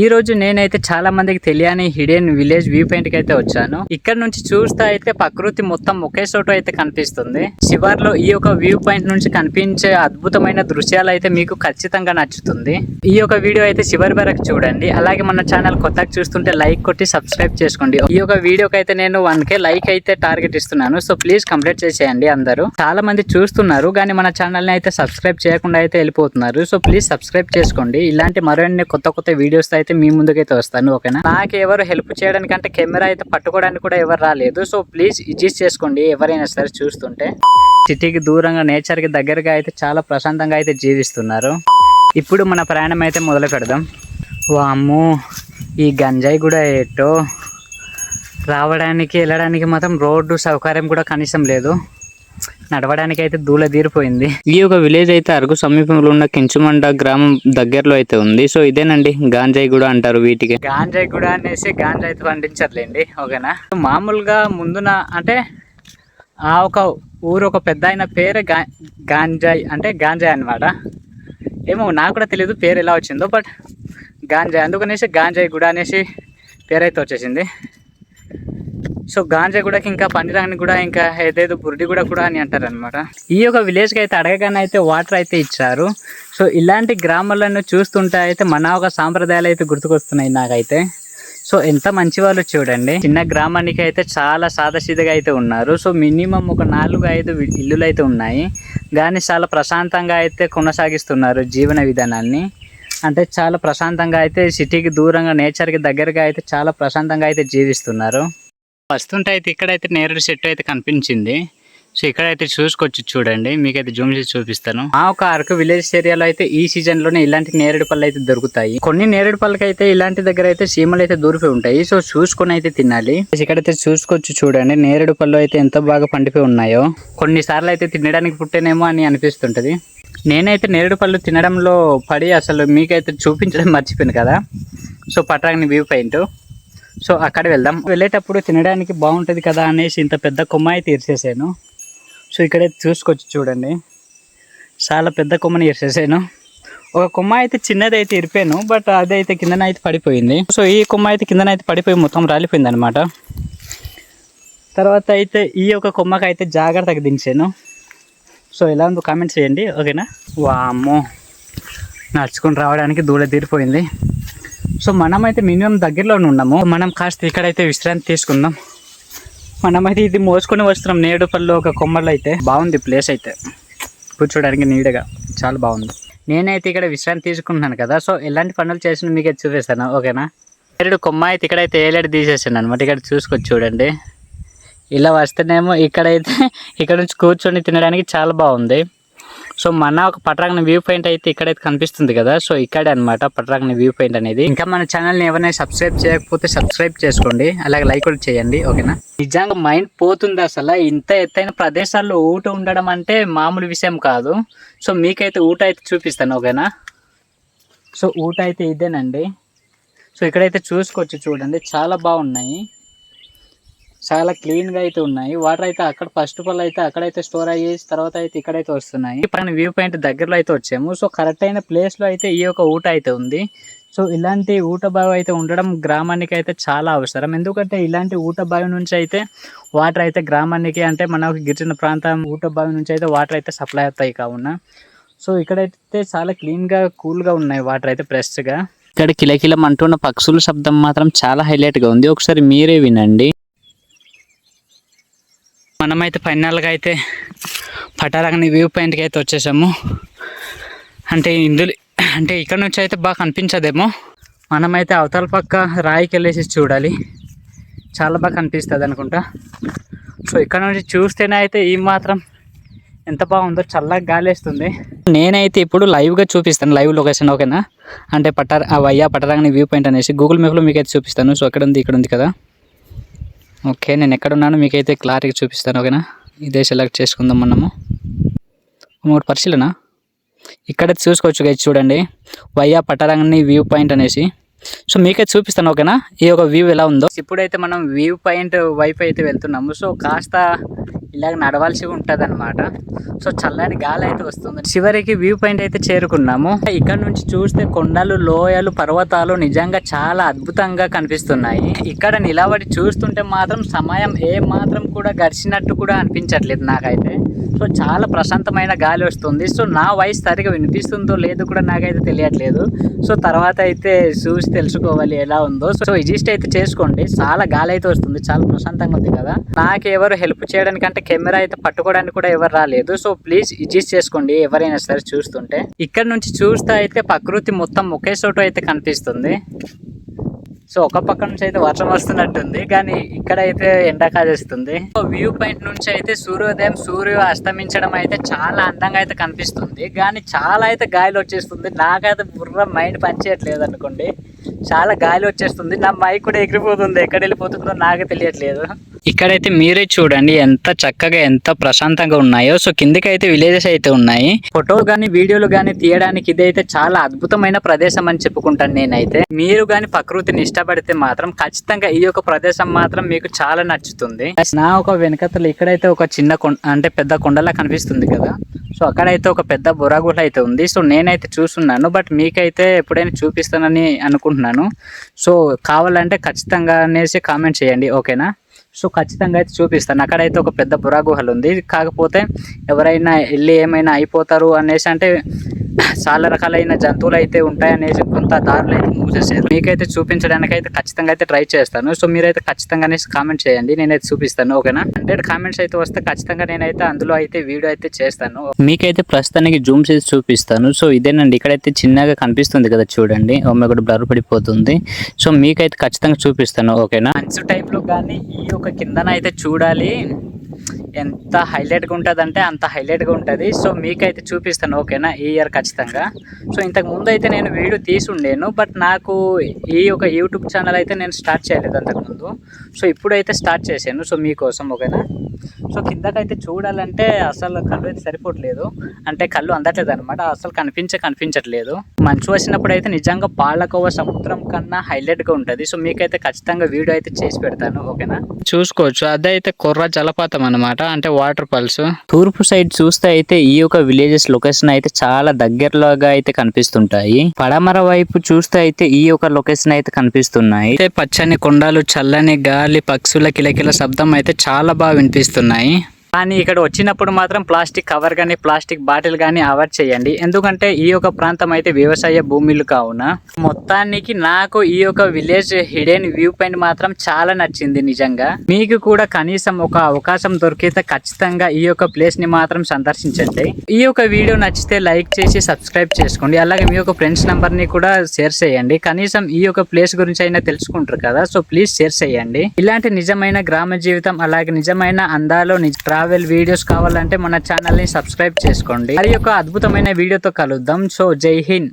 ఈ రోజు నేనైతే చాలా మందికి తెలియని హిడెన్ విలేజ్ వ్యూ పాయింట్ కి అయితే వచ్చాను. ఇక్కడ నుంచి చూస్తే అయితే ప్రకృతి మొత్తం ఒకే చోట అయితే కనిపిస్తుంది. శివార్లో ఈ యొక్క వ్యూ పాయింట్ నుంచి కనిపించే అద్భుతమైన దృశ్యాలు అయితే మీకు ఖచ్చితంగా నచ్చుతుంది. ఈ యొక్క వీడియో అయితే చివరి వరకు చూడండి. అలాగే మన ఛానల్ కొత్తగా చూస్తుంటే లైక్ కొట్టి సబ్స్క్రైబ్ చేసుకోండి. ఈ యొక్క వీడియోకి అయితే నేను 1K లైక్ అయితే టార్గెట్ ఇస్తున్నాను. సో ప్లీజ్ కంప్లీట్ చేసేయండి. అందరూ చాలా మంది చూస్తున్నారు కానీ మన ఛానల్ ని అయితే సబ్స్క్రైబ్ చేయకుండా అయితే వెళ్ళిపోతున్నారు. సో ప్లీజ్ సబ్స్క్రైబ్ చేసుకోండి. ఇలాంటి మరిన్ని కొత్త వీడియోస్ అయితే మీ ముందుకైతే వస్తాను. ఓకేనా? నాకు ఎవరు హెల్ప్ చేయడానికి అంటే కెమెరా అయితే పట్టుకోవడానికి కూడా ఎవరు రాలేదు. సో ప్లీజ్ అడ్జస్ట్ చేసుకోండి ఎవరైనా సరే చూస్తుంటే. సిటీకి దూరంగా నేచర్ కి దగ్గరగా అయితే చాలా ప్రశాంతంగా అయితే జీవిస్తున్నారు. ఇప్పుడు మన ప్రయాణం అయితే మొదలు పెడదాం. వామ్మో, ఈ గంజాయి కూడా ఏటో రావడానికి వెళ్ళడానికి మాత్రం రోడ్డు సౌకర్యం కూడా కనీసం లేదు. నడవడానికి అయితే దూల తీరిపోయింది. ఈ యొక్క విలేజ్ అయితే అరకు సమీపంలో ఉన్న కించుమండ గ్రామం దగ్గరలో అయితే ఉంది. సో ఇదేనండి గాంజాయి కూడా అంటారు వీటికి. గాంజాయి కూడా అనేసి గాంజాయి అయితే పండించట్లేండి. ఓకేనా? మామూలుగా ముందున అంటే ఆ ఒక ఊరు ఒక పెద్ద ఆయన పేరే గాంజాయి అంటే గాంజాయి అనమాట. ఏమో నాకు కూడా తెలియదు పేరు ఎలా వచ్చిందో, బట్ గాంజాయి అందుకనేసి గాంజాయి కూడా అనేసి పేరైతే వచ్చేసింది. సో గాంజా కూడా ఇంకా పందిరాన్ని కూడా ఇంకా ఏదేదో బుర్డి కూడా అని అంటారు అనమాట. ఈ యొక్క విలేజ్కి అయితే అడగగానే అయితే వాటర్ అయితే ఇచ్చారు. సో ఇలాంటి గ్రామాలను చూస్తుంటే అయితే మన ఒక సాంప్రదాయాలు అయితే గుర్తుకొస్తున్నాయి నాకైతే. సో ఎంత మంచి వాళ్ళు చూడండి. చిన్న గ్రామానికి అయితే చాలా సాదాసీదగా అయితే ఉన్నారు. సో మినిమం ఒక 4-5 ఇల్లులు అయితే ఉన్నాయి కానీ చాలా ప్రశాంతంగా అయితే కొనసాగిస్తున్నారు జీవన విధానాన్ని. అంటే చాలా ప్రశాంతంగా అయితే సిటీకి దూరంగా నేచర్కి దగ్గరగా అయితే చాలా ప్రశాంతంగా అయితే జీవిస్తున్నారు. వస్తుంటే అయితే ఇక్కడైతే నేరేడు చెట్టు అయితే కనిపించింది. సో ఇక్కడైతే చూసుకోవచ్చు చూడండి. మీకైతే జూమ్ చేసి చూపిస్తాను. ఆ ఒక అరకు విలేజ్ ఏరియాలో అయితే ఈ సీజన్ లోనే ఇలాంటి నేరేడు పళ్ళు అయితే దొరుకుతాయి. కొన్ని నేరేడు పళ్ళకి అయితే ఇలాంటి దగ్గర అయితే చీమలు అయితే దూరిపోయి ఉంటాయి. సో చూసుకొని అయితే తినాలి. ఇక్కడైతే చూసుకోవచ్చు చూడండి నేరేడు పళ్ళు అయితే ఎంత బాగా పండిపోయి ఉన్నాయో. కొన్నిసార్లు అయితే తినడానికి పుట్టేనేమో అని అనిపిస్తుంటది. నేనైతే నేరేడు పళ్ళు తినడంలో పడి అసలు మీకైతే చూపించడం మర్చిపోయాను కదా. సో పట్రాగ్ని వ్యూ పాయింట్. సో అక్కడ వెళ్దాం. వెళ్ళేటప్పుడు తినడానికి బాగుంటుంది కదా అనేసి ఇంత పెద్ద కొమ్మ అయితే ఇరిసేసాను. సో ఇక్కడైతే చూసుకోవచ్చు చూడండి. చాలా పెద్ద కొమ్మని ఇరిసేసాను. ఒక కొమ్మ అయితే చిన్నది అయితే ఇరిపాను, బట్ అదైతే కిందన అయితే పడిపోయింది. సో ఈ కొమ్మ అయితే కిందన అయితే పడిపోయి మొత్తం రాలిపోయింది అనమాట. తర్వాత అయితే ఈ యొక్క కొమ్మకి అయితే జాగ్రత్తగా దించాను. సో ఎలా ఉందో కామెంట్ చేయండి. ఓకేనా? వామ్మో, నడుచుకుని రావడానికి దూల తీరిపోయింది. సో మనమైతే మినిమం దగ్గరలోనే ఉన్నాము. మనం కాస్త ఇక్కడైతే విశ్రాంతి తీసుకుందాం. మనమైతే ఇది మోసుకొని వస్తున్నాం నేరేడు పళ్ళు ఒక కొమ్మలో. అయితే బాగుంది ప్లేస్ అయితే కూర్చోడానికి నీడగా చాలా బాగుంది. నేనైతే ఇక్కడ విశ్రాంతి తీసుకుంటున్నాను కదా. సో ఎలాంటి పనులు చేసిన మీకు అయితే చూపిస్తాను. ఓకేనా? నేరేడు కొమ్మ అయితే ఇక్కడైతే ఏలేడు తీసేసాను అనమాట. ఇక్కడ చూసుకొచ్చి చూడండి. ఇలా వస్తేనేమో ఇక్కడైతే ఇక్కడ నుంచి కూర్చొని తినడానికి చాలా బాగుంది. సో మన ఒక పట్రాగ్ని వ్యూ పాయింట్ అయితే ఇక్కడైతే కనిపిస్తుంది కదా. సో ఇక్కడే అనమాట పట్రాగ్ని వ్యూ పాయింట్ అనేది. ఇంకా మన ఛానల్ని ఎవరైనా సబ్స్క్రైబ్ చేయకపోతే సబ్స్క్రైబ్ చేసుకోండి. అలాగే లైక్ కూడా చేయండి. ఓకేనా? నిజంగా మైండ్ పోతుంది అసలు. ఇంత ఎత్తైన ప్రదేశాల్లో ఊట ఉండడం అంటే మామూలు విషయం కాదు. సో మీకైతే ఊట అయితే చూపిస్తాను. ఓకేనా? సో ఊట అయితే ఇదేనండి. సో ఇక్కడైతే చూసుకోవచ్చు చూడండి. చాలా బాగున్నాయి. చాలా క్లీన్గా అయితే ఉన్నాయి. వాటర్ అయితే అక్కడ ఫస్ట్ ఆఫ్ ఆల్ అయితే అక్కడైతే స్టోర్ అయ్యేసి తర్వాత అయితే ఇక్కడైతే వస్తున్నాయి. పైన వ్యూ పాయింట్ దగ్గరలో అయితే వచ్చాము. సో కరెక్ట్ అయిన ప్లేస్లో అయితే ఈ యొక్క ఊట అయితే ఉంది. సో ఇలాంటి ఊట బావి అయితే ఉండడం గ్రామానికి అయితే చాలా అవసరం. ఎందుకంటే ఇలాంటి ఊట బావి నుంచి అయితే వాటర్ అయితే గ్రామానికి అంటే మన గిరిజన ప్రాంతం ఊట బావి నుంచి అయితే వాటర్ అయితే సప్లై అవుతాయి కావున. సో ఇక్కడైతే చాలా క్లీన్గా కూల్గా ఉన్నాయి వాటర్ అయితే ఫ్రెష్గా. ఇక్కడ కిలకిలం అంటున్న పక్షుల శబ్దం మాత్రం చాలా హైలైట్గా ఉంది. ఒకసారి మీరే వినండి. మనమైతే ఫైనల్గా అయితే పట్టారగని వ్యూ పాయింట్కి అయితే వచ్చేసాము. అంటే ఇక్కడ నుంచి అయితే బాగా కనిపించదేమో. మనమైతే అవతల పక్క రాయికి వెళ్ళేసి చూడాలి. చాలా బాగా కనిపిస్తుంది అనుకుంటా. సో ఇక్కడ నుంచి చూస్తేనే అయితే ఈ మాత్రం ఎంత బాగుందో. చల్లగా గాలి వేస్తుంది. నేనైతే ఇప్పుడు లైవ్గా చూపిస్తాను. Live location. ఓకేనా? అంటే పట్టారగని వ్యూ పాయింట్ అనేసి గూగుల్ మ్యాప్లో మీకైతే చూపిస్తాను. సో అక్కడ ఉంది, ఇక్కడ ఉంది కదా. ఓకే, నేను ఎక్కడున్నాను మీకైతే క్లారిటీగా చూపిస్తాను. ఓకేనా? ఇదే సెలెక్ట్ చేసుకుందాం మనము. మూడు పరిశీలన ఇక్కడ చూసుకోవచ్చు గైస్ చూడండి. పట్టారగని వ్యూ పాయింట్ అనేసి. సో మీకైతే చూపిస్తాను. ఓకేనా? ఈ యొక్క వ్యూ ఎలా ఉందో. ఇప్పుడైతే మనం వ్యూ పాయింట్ వైపు అయితే వెళ్తున్నాము. సో కాస్త ఇలాగ నడవాల్సి ఉంటది అనమాట. సో చల్లని గాలి అయితే వస్తుంది. చివరికి వ్యూ పాయింట్ అయితే చేరుకున్నాము. ఇక్కడ నుంచి చూస్తే కొండలు, లోయలు, పర్వతాలు నిజంగా చాలా అద్భుతంగా కనిపిస్తున్నాయి. ఇక్కడ నిలబడి చూస్తుంటే మాత్రం సమయం ఏ మాత్రం కూడా గడిచినట్టు కూడా అనిపించట్లేదు నాకైతే. సో చాలా ప్రశాంతమైన గాలి వస్తుంది. సో నా వాయిస్ సరిగా వినిపిస్తుందో లేదో కూడా నాకైతే తెలియట్లేదు. సో తర్వాత అయితే చూసి తెలుసుకోవాలి ఎలా ఉందో. సో అడ్జస్ట్ అయితే చేసుకోండి. చాలా గాలి అయితే వస్తుంది, చాలా ప్రశాంతంగా ఉంది కదా. నాకు ఎవరు హెల్ప్ చేయడానికి అంటే కెమెరా అయితే పట్టుకోవడానికి కూడా ఎవరు రాలేదు. సో ప్లీజ్ అడ్జస్ట్ చేసుకోండి ఎవరైనా సరే చూస్తుంటే. ఇక్కడ నుంచి చూస్తే అయితే ప్రకృతి మొత్తం ఒకే చోట అయితే కనిపిస్తుంది. సో ఒక పక్క నుంచి అయితే వర్షం వస్తున్నట్టుంది, కానీ ఇక్కడ అయితే ఎండ కాజేస్తుంది. వ్యూ పాయింట్ నుంచి అయితే సూర్యోదయం, సూర్యుడు అస్తమించడం అయితే చాలా అందంగా అయితే కనిపిస్తుంది. కానీ చాలా అయితే గాలి వచ్చేస్తుంది. నాకైతే బుర్ర మైండ్ పనిచేయట్లేదు అనుకోండి. చాలా గాలి వచ్చేస్తుంది. నా మైక్ కూడా ఎగిరిపోతుంది, ఎక్కడ వెళ్ళిపోతుందో నాకు తెలియట్లేదు. ఇక్కడైతే మీరే చూడండి ఎంత చక్కగా, ఎంత ప్రశాంతంగా ఉన్నాయో. సో కిందకి అయితే విలేజెస్ అయితే ఉన్నాయి. ఫోటోలు కానీ వీడియోలు కానీ తీయడానికి ఇదైతే చాలా అద్భుతమైన ప్రదేశం అని చెప్పుకుంటాను నేనైతే. మీరు కానీ ప్రకృతిని ఇష్టపడితే మాత్రం ఖచ్చితంగా ఈ యొక్క ప్రదేశం మాత్రం మీకు చాలా నచ్చుతుంది. నా ఒక వెనకతలు ఇక్కడైతే ఒక చిన్న అంటే పెద్ద కొండలా కనిపిస్తుంది కదా. సో అక్కడైతే ఒక పెద్ద బొరాగుహ అయితే ఉంది. సో నేనైతే చూస్తున్నాను, బట్ మీకైతే ఎప్పుడైనా చూపిస్తానని అనుకుంటున్నాను. సో కావాలంటే ఖచ్చితంగా అనేసి కామెంట్ చేయండి, ఓకేనా. సో ఖచ్చితంగా అయితే చూపిస్తాను. అక్కడైతే ఒక పెద్ద బొరాగుహలు ఉంది. కాకపోతే ఎవరైనా వెళ్ళి ఏమైనా అయిపోతారు అనేసి అంటే చాలా రకాలైన జంతువులు అయితే ఉంటాయనేసి కొంత దారులు అయితే మూసేసారు. మీకైతే చూపించడానికి అయితే ఖచ్చితంగా అయితే ట్రై చేస్తాను. సో మీరైతే ఖచ్చితంగా కామెంట్ చేయండి, నేనైతే చూపిస్తాను, ఓకేనా. 100 కామెంట్స్ అయితే వస్తే ఖచ్చితంగా నేనైతే అందులో అయితే వీడియో అయితే చేస్తాను. మీకైతే ప్రస్తుతానికి జూమ్ చేసి చూపిస్తాను. సో ఇదేనండి, ఇక్కడైతే చిన్నగా కనిపిస్తుంది కదా చూడండి, ఒకటి బ్లర్ పడిపోతుంది. సో మీకైతే ఖచ్చితంగా చూపిస్తాను, ఓకేనా. మంచు టైంలో కానీ ఈ యొక్క కిందన అయితే చూడాలి, ఎంత హైలైట్గా ఉంటుంది అంటే అంత హైలైట్గా ఉంటుంది. సో మీకైతే చూపిస్తాను, ఓకేనా, ఈ ఇయర్ ఖచ్చితంగా. సో ఇంతకు ముందు అయితే నేను వీడియో తీసుండేను, బట్ నాకు ఈ యొక్క యూట్యూబ్ ఛానల్ అయితే నేను స్టార్ట్ చేయలేదు అంతకుముందు. సో ఇప్పుడైతే స్టార్ట్ చేశాను, సో మీకోసం, ఓకేనా. సో కిందకైతే చూడాలంటే అసలు కళ్ళు అయితే సరిపోవట్లేదు, అంటే కళ్ళు అందట్లేదు అనమాట, అసలు కనిపించట్లేదు. మంచు వచ్చినప్పుడు అయితే నిజంగా పాలకోవ సముద్రం కన్నా హైలైట్గా ఉంటుంది. సో మీకైతే ఖచ్చితంగా వీడియో అయితే చేసి పెడతాను, ఓకేనా. చూసుకోవచ్చు, అదైతే కొర్ర జలపాతం అనమాట, అంటే వాటర్ ఫాల్స్. తూర్పు సైడ్ చూస్తే అయితే ఈ యొక్క విలేజెస్ లొకేషన్ అయితే చాలా దగ్గరలోగా అయితే కనిపిస్తుంటాయి. పడమర వైపు చూస్తే అయితే ఈ యొక్క లొకేషన్ అయితే కనిపిస్తున్నాయి. అయితే పచ్చని కొండలు, చల్లని గాలి, పక్షుల కిలకిల శబ్దం అయితే చాలా బాగా వినిపిస్తున్నాయి. కానీ ఇక్కడ వచ్చినప్పుడు మాత్రం ప్లాస్టిక్ కవర్ కానీ ప్లాస్టిక్ బాటిల్ కానీ అవాయిడ్ చేయండి, ఎందుకంటే ఈ యొక్క ప్రాంతం అయితే వ్యవసాయ భూములు కావున. మొత్తానికి నాకు ఈ యొక్క విలేజ్ హిడెన్ వ్యూ పాయింట్ మాత్రం చాలా నచ్చింది నిజంగా. మీకు కూడా కనీసం ఒక అవకాశం దొరికితే ఖచ్చితంగా ఈ యొక్క ప్లేస్ ని మాత్రం సందర్శించండి. ఈ యొక్క వీడియో నచ్చితే లైక్ చేసి సబ్స్క్రైబ్ చేసుకోండి. అలాగే మీ యొక్క ఫ్రెండ్స్ నెంబర్ ని కూడా షేర్ చేయండి. కనీసం ఈ యొక్క ప్లేస్ గురించి అయినా తెలుసుకుంటారు కదా. సో ప్లీజ్ షేర్ చేయండి. ఇలాంటి నిజమైన గ్రామ జీవితం, అలాగే నిజమైన అందాలు, ట్రావెల్ వీడియోస్ కావాలంటే మన ఛానల్ ని సబ్స్క్రైబ్ చేసుకోండి. మరి ఒక అద్భుతమైన వీడియోతో కలుద్దాం. సో జై హింద్.